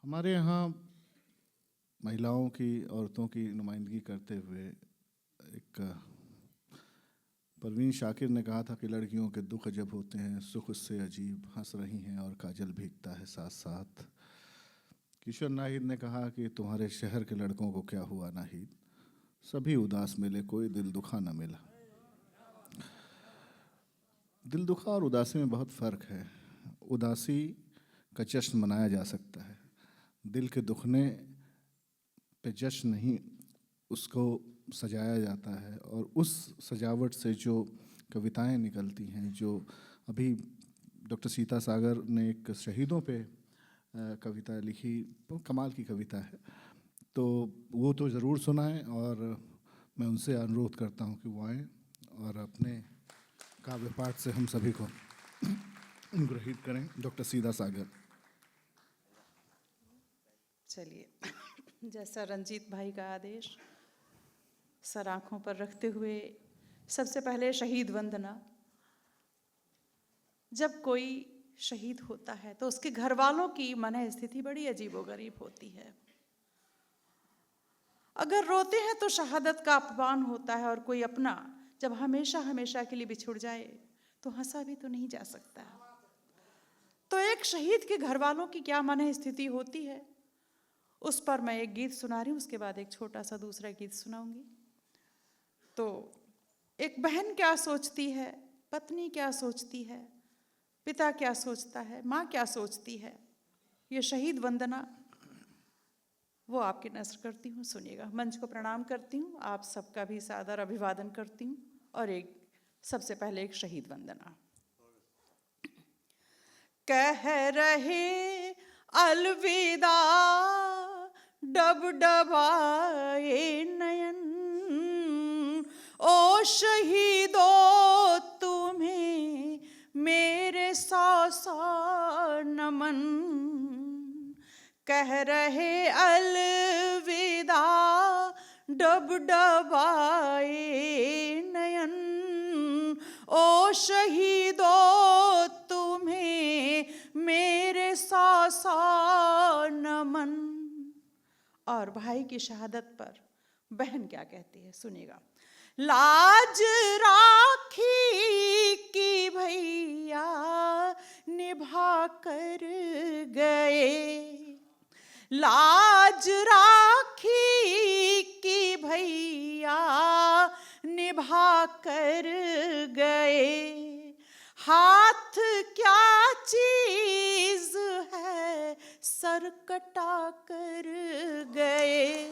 हमारे यहाँ महिलाओं की, औरतों की नुमाइंदगी करते हुए एक परवीन शाकिर ने कहा था कि लड़कियों के दुख जब होते हैं सुख उससे अजीब, हंस रही हैं और काजल भीगता है साथ साथ। किशोर नाहिद ने कहा कि तुम्हारे शहर के लड़कों को क्या हुआ नाहिद, सभी उदास मिले कोई दिल दुखा न मिला। दिल दुखा और उदासी में बहुत फ़र्क है। उदासी का जश्न मनाया जा सकता है, दिल के दुखने पे जश्न नहीं, उसको सजाया जाता है। और उस सजावट से जो कविताएं निकलती हैं, जो अभी डॉक्टर सीता सागर ने एक शहीदों पे कविता लिखी, तो कमाल की कविता है, तो वो तो ज़रूर सुनाएं। और मैं उनसे अनुरोध करता हूं कि वो आएँ और अपने काव्य पाठ से हम सभी को अनुग्रहित करें। डॉक्टर सीता सागर। चलिए, जैसा रंजीत भाई का आदेश, सर आँखों पर रखते हुए सबसे पहले शहीद वंदना। जब कोई शहीद होता है तो उसके घर वालों की मन स्थिति बड़ी अजीबोगरीब होती है। अगर रोते हैं तो शहादत का अपमान होता है, और कोई अपना जब हमेशा हमेशा के लिए बिछुड़ जाए तो हंसा भी तो नहीं जा सकता। तो एक शहीद के घर वालों की क्या मन स्थिति होती है, उस पर मैं एक गीत सुना रही हूँ, उसके बाद एक छोटा सा दूसरा गीत सुनाऊंगी। तो एक बहन क्या सोचती है, पत्नी क्या सोचती है, पिता क्या सोचता है, माँ क्या सोचती है, ये शहीद वंदना वो आपकी नज़र करती हूँ, सुनिएगा। मंच को प्रणाम करती हूँ, आप सबका भी सादर अभिवादन करती हूँ। और एक सबसे पहले एक शहीद वंदना। कह रहे अलविदा डबडबाए नयन, ओ शहीदो तुम्हें मेरे सौ सौ नमन। कह रहे अलविदा डबडबाए नयन, ओ शहीदो तुम्हें मेरे सौ सौ नमन। और भाई की शहादत पर बहन क्या कहती है, सुनिएगा। लाज राखी की भैया निभा कर गए, लाज राखी की भैया निभा कर गए, हाथ क्या चीज है सर कटा कर गए।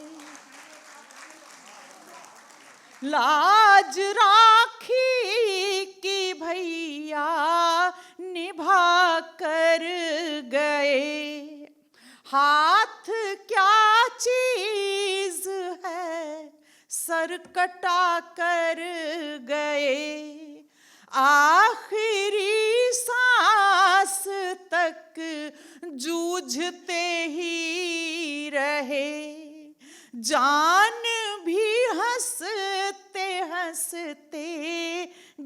लाज राखी की भैया निभा कर गए, हाथ क्या चीज है सर कटा कर गए, आखिरी सांस तक जूझते ही रहे, जान भी हंसते हंसते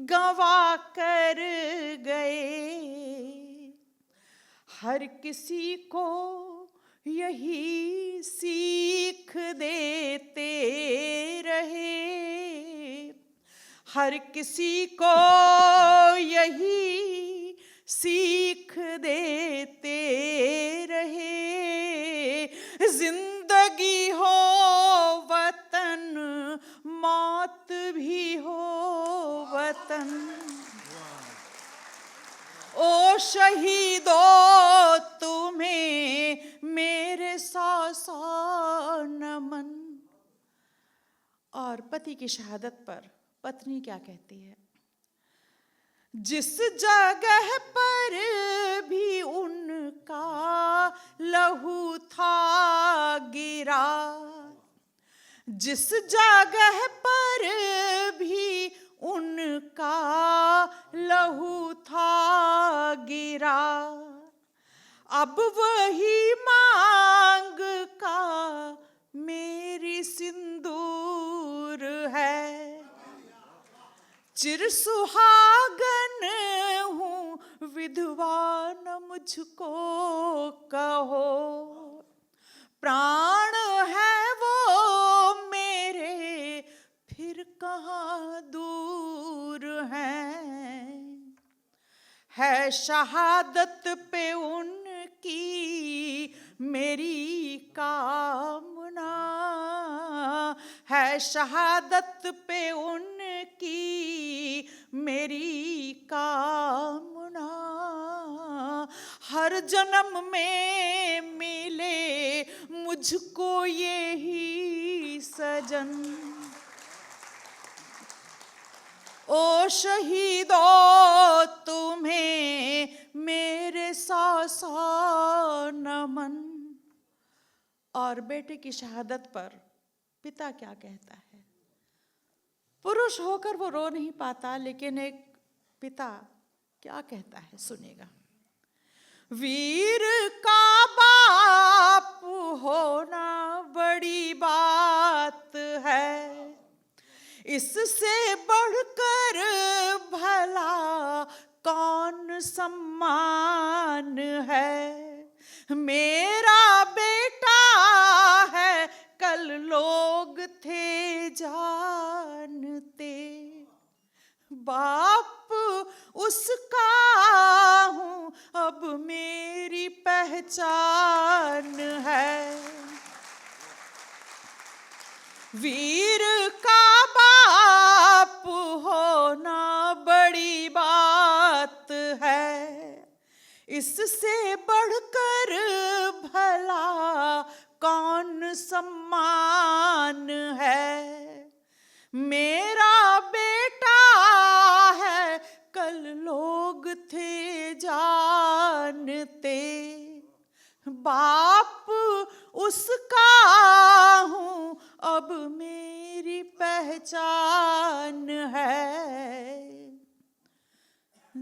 गंवा कर गए। हर किसी को यही सीख देते रहे, हर किसी को यही सीख देते रहे, जिंदगी हो वतन मौत भी हो वतन, ओ शहीदो तुम्हें मेरे सौ सौ नमन। और पति की शहादत पर पत्नी क्या कहती है। जिस जगह पर भी उनका लहू था गिरा, जिस जगह पर भी उनका लहू था गिरा, अब वही मांग का मेरी सिंदूर है, चिर सुहागन हूँ विधवा न मुझको कहो, शहादत पे उनकी मेरी कामना, है शहादत पे उनकी मेरी कामना। हर जन्म में मिले मुझको यही सजन, ओ शहीदों तुम्हें मेरे सौ सौ नमन। और बेटे की शहादत पर पिता क्या कहता है? पुरुष होकर वो रो नहीं पाता, लेकिन एक पिता क्या कहता है सुनेगा। वीर का बाप होना बड़ी बात है, इससे बढ़कर भला कौन सम्मान है। मेरा बेटा है कल लोग थे जानते, बाप उसका हूँ अब मेरी पहचान है। वीर का बाप होना बड़ी बात है, इससे बढ़कर भला कौन सम्मान है। मेरा बेटा है कल लोग थे जानते, बाप उसका हूँ अब मेरी पहचान है।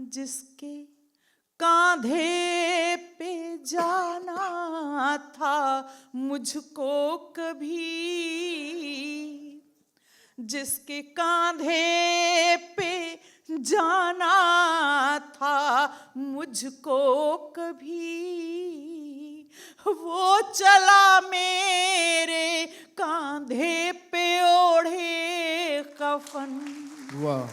जिसके कांधे पे जाना था मुझको कभी, जिसके कांधे पे जाना था मुझको कभी, वो चला मेरे कांधे पे ओढ़े कफन। वाह,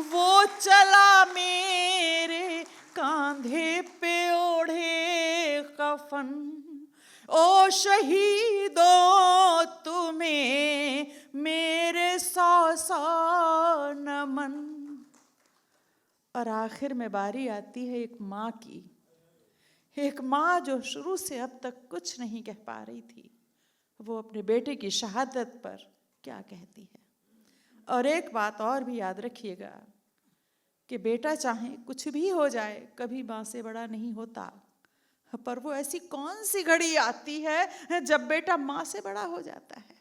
वो चला मेरे कांधे पे ओढ़े कफन। ओ शहीदों तुम्हें मेरे सौ सौ नमन। और आखिर में बारी आती है एक माँ की, एक माँ जो शुरू से अब तक कुछ नहीं कह पा रही थी, वो अपने बेटे की शहादत पर क्या कहती है। और एक बात और भी याद रखिएगा कि बेटा चाहे कुछ भी हो जाए, कभी माँ से बड़ा नहीं होता, पर वो ऐसी कौन सी घड़ी आती है जब बेटा माँ से बड़ा हो जाता है।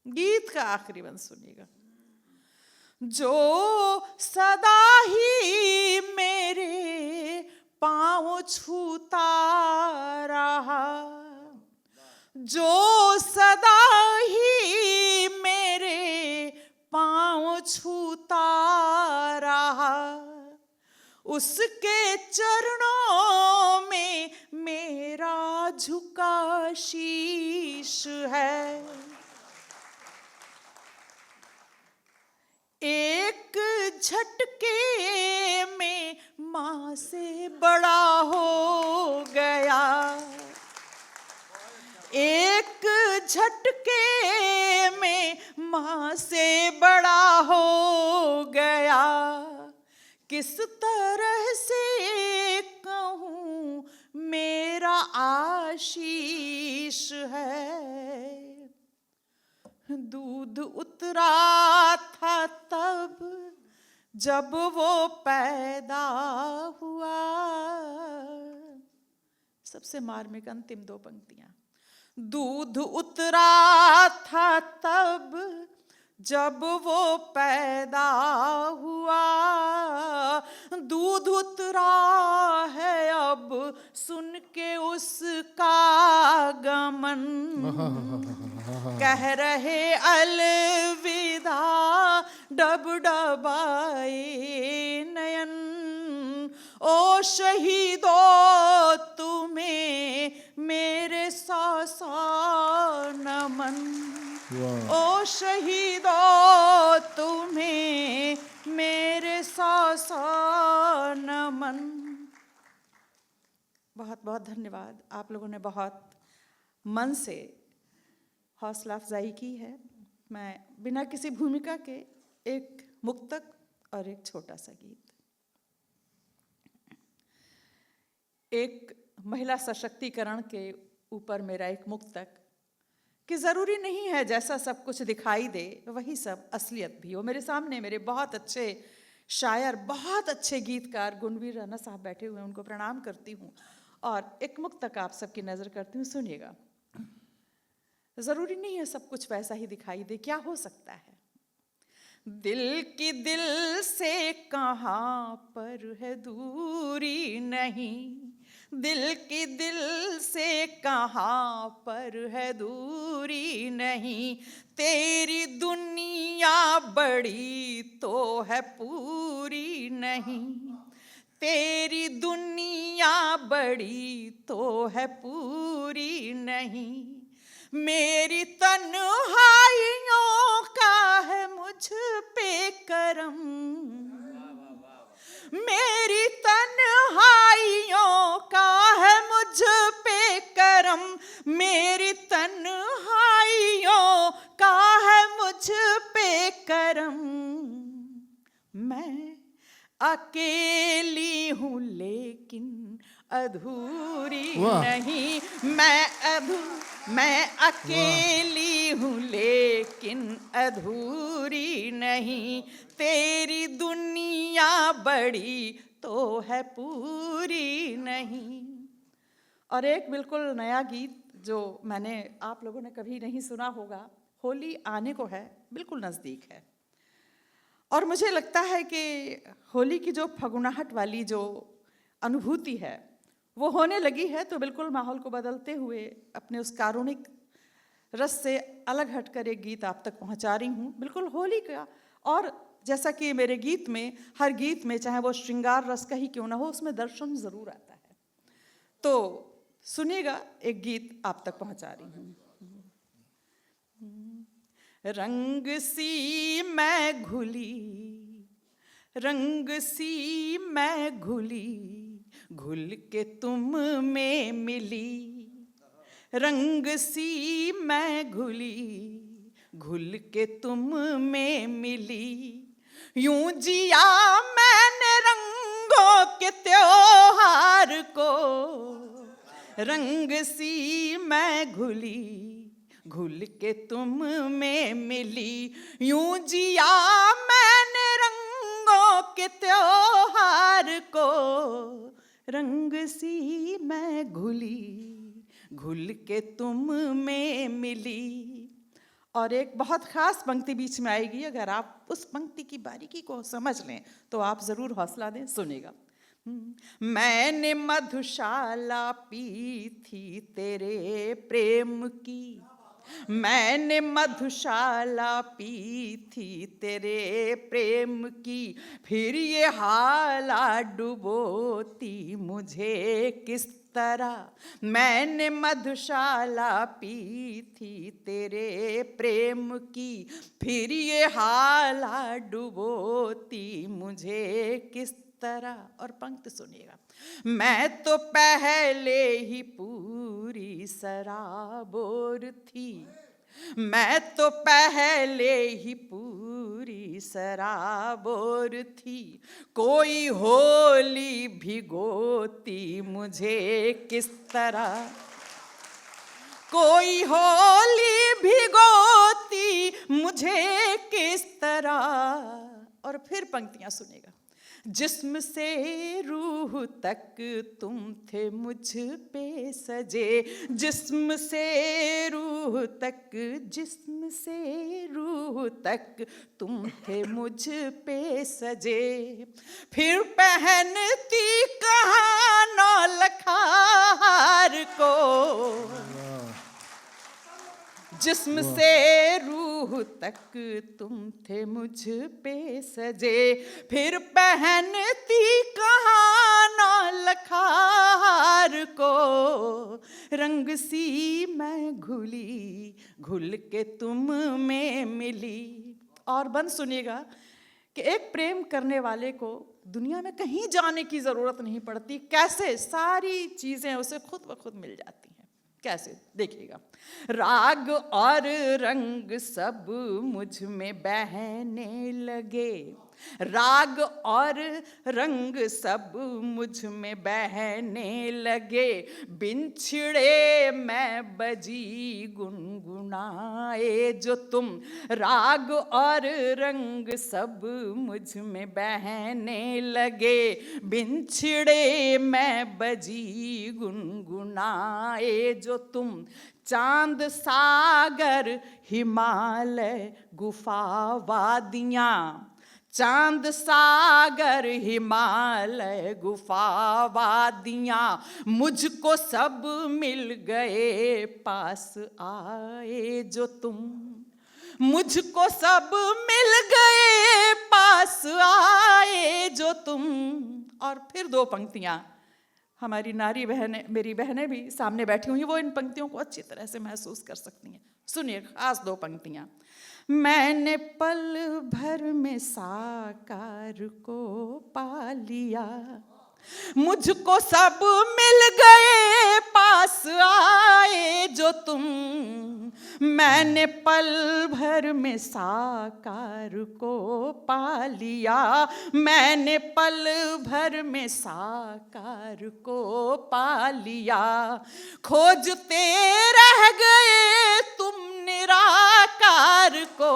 गीत का आखिरी बंद सुनिएगा। जो सदा ही मेरे पाँव छूता रहा, जो सदा ही मेरे पाँव छूता रहा, उसके चरणों में मेरा झुका शीश है। एक झटके में माँ से बड़ा हो गया, एक झटके में माँ से बड़ा हो गया। किस तरह से कहूँ मेरा आशीष है। दूध उतरा था तब जब वो पैदा हुआ। सबसे मार्मिक अंतिम दो पंक्तियां। दूध उतरा था तब जब वो पैदा हुआ, दूध उतरा है अब सुन के उसका गमन। कह रहे अलविदा डबडबाए नयन। ओ शहीदों तुम्हें मेरे सौ सौ नमन। ओ शहीदों तुम्हें मेरे सौ सौ नमन। बहुत बहुत धन्यवाद। आप लोगों ने बहुत मन से हौसला अफजाई की है। मैं बिना किसी भूमिका के एक मुक्तक और एक छोटा सा गीत, एक महिला सशक्तिकरण के ऊपर मेरा एक मुक्तक, कि ज़रूरी नहीं है जैसा सब कुछ दिखाई दे वही सब असलियत भी हो। मेरे सामने मेरे बहुत अच्छे शायर, बहुत अच्छे गीतकार गुणवीर राणा साहब बैठे हुए हैं, उनको प्रणाम करती हूँ और एक मुक्तक आप सबकी नज़र करती हूँ, सुनिएगा। ज़रूरी नहीं है सब कुछ वैसा ही दिखाई दे, क्या हो सकता है? दिल की दिल से कहाँ पर है दूरी नहीं, दिल की दिल से कहाँ पर है दूरी नहीं, तेरी दुनिया बड़ी तो है पूरी नहीं, तेरी दुनिया बड़ी तो है पूरी नहीं, मेरी तन्हाइयों का है मुझ पे करम, मेरी तन्हाइयों का है मुझ पे करम, मेरी तन्हाइयों का है मुझ पे करम, मैं अकेली हूँ लेकिन अधूरी नहीं, मैं अकेली हूँ लेकिन अधूरी नहीं, तेरी दुनिया बड़ी तो है पूरी नहीं। और एक बिल्कुल नया गीत जो मैंने, आप लोगों ने कभी नहीं सुना होगा, होली आने को है, बिल्कुल नज़दीक है, और मुझे लगता है कि होली की जो फगुनाहट वाली जो अनुभूति है वो होने लगी है, तो बिल्कुल माहौल को बदलते हुए अपने उस कारुणिक रस से अलग हटकर एक गीत आप तक पहुंचा रही हूँ, बिल्कुल होली का। और जैसा कि मेरे गीत में, हर गीत में चाहे वो श्रृंगार रस का ही क्यों ना हो, उसमें दर्शन ज़रूर आता है। तो सुनिएगा, एक गीत आप तक पहुंचा रही हूँ। रंग सी मैं घुली, रंग सी मैं घुली, घुल के तुम में मिली, रंग सी मैं घुली, घुल के तुम में मिली, यूं जिया मैंने रंगों के त्योहार को, रंग सी मैं घुली, घुल के तुम में मिली, यूं जिया मैंने रंगों के त्योहार को, रंग सी मैं घुली, घुल के तुम में मिली। और एक बहुत खास पंक्ति बीच में आएगी, अगर आप उस पंक्ति की बारीकी को समझ लें तो आप ज़रूर हौसला दें, सुनेगा। मैंने मधुशाला पी थी तेरे प्रेम की, मैंने मधुशाला पी थी तेरे प्रेम की, फिर ये हाला डुबोती मुझे किस तरह, मैंने मधुशाला पी थी तेरे प्रेम की, फिर ये हाला डुबोती मुझे किस तरह। और पंक्ति सुनिएगा, मैं तो पहले ही पूरी सराबोर थी, मैं तो पहले ही पूरी सराबोर थी, कोई होली भिगोती मुझे किस तरह, कोई होली भिगोती मुझे किस तरह। और फिर पंक्तियां सुनेगा, जिस्म से रूह तक तुम थे मुझ पे सजे, जिस्म से रूह तक, जिस्म से रूह तक तुम थे मुझ पे सजे, फिर पहनती कहाँ नौलखार को, जिस्म से रूह तक तुम थे मुझ पे सजे, फिर पहनती कहाँ नौलखार को, रंग सी मैं घुली, घुल के तुम में मिली। और बंद सुनिएगा कि एक प्रेम करने वाले को दुनिया में कहीं जाने की जरूरत नहीं पड़ती, कैसे सारी चीजें उसे खुद ब खुद मिल जाती हैं। कैसे, देखिएगा। राग और रंग सब मुझ में बहने लगे, राग और रंग सब मुझ में बहने लगे, बिन छिड़े मैं बजी गुनगुनाए जो तुम। राग और रंग सब मुझ में बहने लगे, बिन छिड़े मैं बजी गुनगुनाए जो तुम। चांद सागर हिमालय गुफा वादियाँ, चांद सागर हिमालय गुफा वादियाँ, मुझको सब मिल गए पास आए जो तुम। मुझको सब मिल गए पास आए जो तुम। और फिर दो पंक्तियाँ, हमारी नारी बहनें, मेरी बहनें भी सामने बैठी हुई, वो इन पंक्तियों को अच्छी तरह से महसूस कर सकती हैं। सुनिए खास दो पंक्तियाँ। मैंने पल भर में साकार को पा लिया, मुझको सब मिल गए पास आए जो तुम। मैंने पल भर में साकार को पा लिया, मैंने पल भर में साकार को पा लिया। खोजते रह गए तुम निराकार को,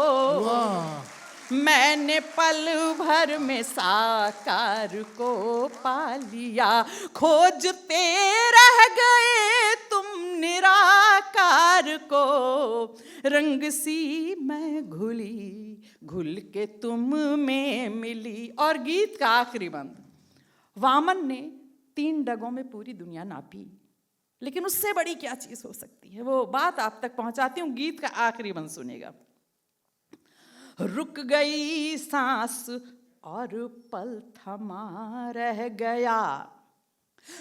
मैंने पल भर में साकार को पा लिया। खोजते रह गए तुम निराकार को, रंग सी मैं घुली घुल के तुम में मिली। और गीत का आखिरी बंद, वामन ने 3 डगों में पूरी दुनिया नापी, लेकिन उससे बड़ी क्या चीज हो सकती है, वो बात आप तक पहुंचाती हूँ। गीत का आखिरी बंद सुनेगा। रुक गई सांस और पल थमा रह गया,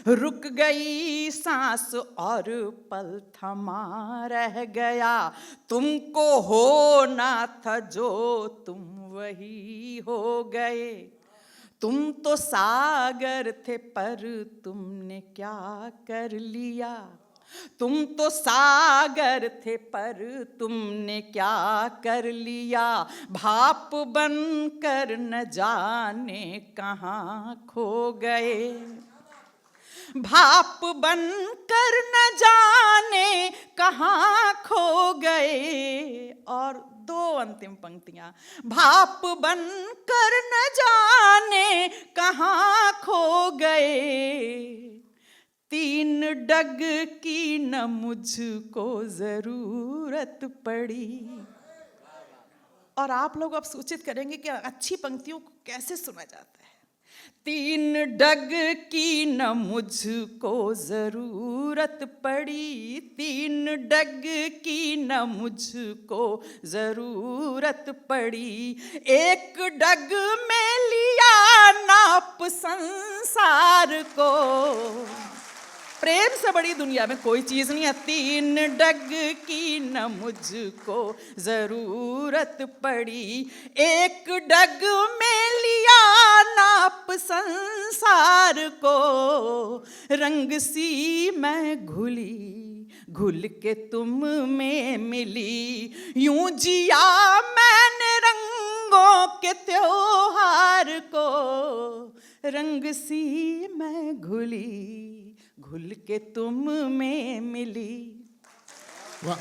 रुक गई सांस और पल थमा रह गया। तुमको होना था जो तुम वही हो गए। तुम तो सागर थे पर तुमने क्या कर लिया। तुम तो सागर थे पर तुमने क्या कर लिया। भाप बनकर न जाने कहाँ खो गए। भाप बनकर न जाने कहाँ खो गए। और 2 अंतिम पंक्तियां, भाप बनकर न जाने कहाँ खो गए। 3 डग की न मुझको जरूरत पड़ी। और आप लोग अब सूचित करेंगे कि अच्छी पंक्तियों को कैसे सुना जाता है। 3 डग की न मुझको जरूरत पड़ी, 3 डग की न मुझको जरूरत पड़ी। 1 डग में लिया नाप संसार को। प्रेम से बड़ी दुनिया में कोई चीज नहीं है। 3 डग की न मुझको जरूरत पड़ी, 1 डग में लिया नाप संसार को। रंग सी मैं घुली घुल के तुम में मिली, यूं जिया मैंने रंगों के त्योहार को। रंग सी मैं घुली घुल के तुम में मिली। वाह।